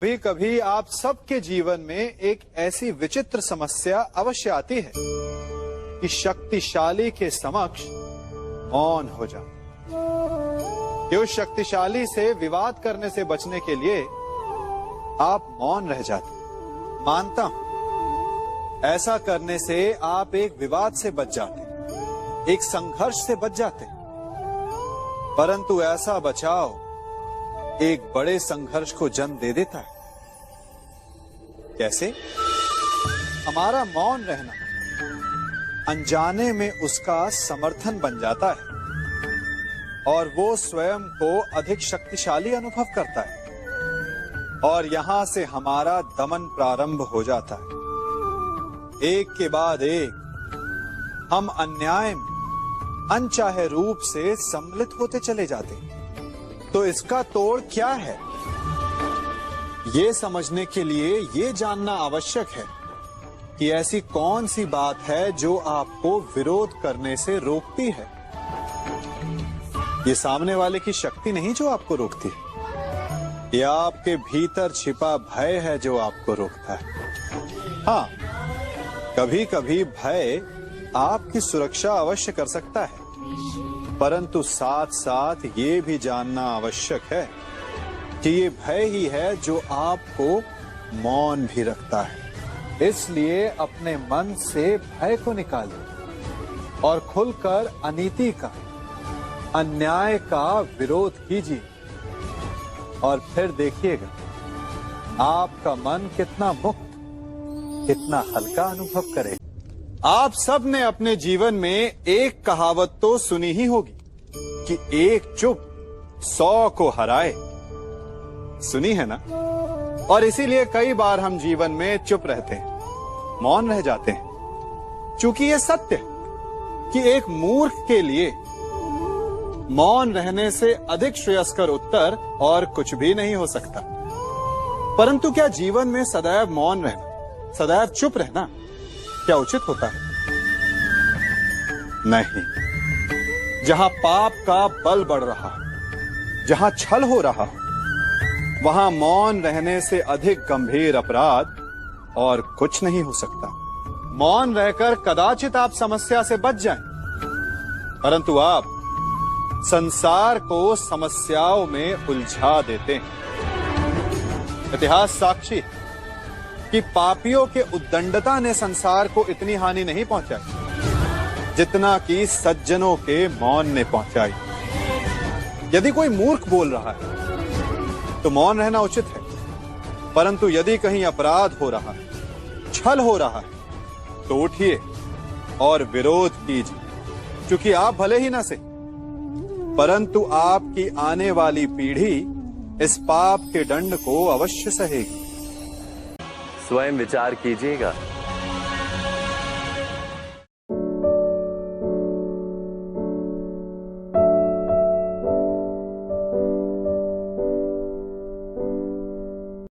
कभी कभी आप सबके जीवन में एक ऐसी विचित्र समस्या अवश्य आती है कि शक्तिशाली के समक्ष मौन हो जाओ। कि उस शक्तिशाली से विवाद करने से बचने के लिए आप मौन रह जाते। मानता हूं, ऐसा करने से आप एक विवाद से बच जाते, एक संघर्ष से बच जाते, परंतु ऐसा बचाव एक बड़े संघर्ष को जन्म दे देता है। कैसे? हमारा मौन रहना अनजाने में उसका समर्थन बन जाता है और वो स्वयं को अधिक शक्तिशाली अनुभव करता है और यहां से हमारा दमन प्रारंभ हो जाता है। एक के बाद एक हम अन्याय में अनचाहे रूप से सम्मिलित होते चले जाते हैं। तो इसका तोड़ क्या है? ये समझने के लिए ये जानना आवश्यक है कि ऐसी कौन सी बात है जो आपको विरोध करने से रोकती है। ये सामने वाले की शक्ति नहीं जो आपको रोकती है, ये आपके भीतर छिपा भय है जो आपको रोकता है। हाँ, कभी कभी भय आपकी सुरक्षा अवश्य कर सकता है, परंतु साथ साथ ये भी जानना आवश्यक है कि ये भय ही है जो आपको मौन भी रखता है। इसलिए अपने मन से भय को निकालिए और खुलकर अनीति का, अन्याय का विरोध कीजिए और फिर देखिएगा आपका मन कितना मुक्त, कितना हल्का अनुभव करेगा। आप सब ने अपने जीवन में एक कहावत तो सुनी ही होगी कि एक चुप 100 को हराए। सुनी है ना? और इसीलिए कई बार हम जीवन में चुप रहते हैं, मौन रह जाते हैं, क्योंकि ये सत्य है कि एक मूर्ख के लिए मौन रहने से अधिक श्रेयस्कर उत्तर और कुछ भी नहीं हो सकता। परंतु क्या जीवन में सदैव मौन रहना, सदैव चुप रहना क्या उचित होता है? नहीं। जहां पाप का बल बढ़ रहा, जहां छल हो रहा, वहां मौन रहने से अधिक गंभीर अपराध और कुछ नहीं हो सकता। मौन रहकर कदाचित आप समस्या से बच जाएं, परंतु आप संसार को समस्याओं में उलझा देते हैं। इतिहास साक्षी है कि पापियों के उद्दंडता ने संसार को इतनी हानि नहीं पहुंचाई जितना कि सज्जनों के मौन ने पहुंचाई। यदि कोई मूर्ख बोल रहा है तो मौन रहना उचित है, परंतु यदि कहीं अपराध हो रहा है, छल हो रहा है, तो उठिए और विरोध कीजिए, क्योंकि आप भले ही ना सही, परंतु आपकी आने वाली पीढ़ी इस पाप के दंड को अवश्य सहेगी। स्वयं विचार कीजिएगा।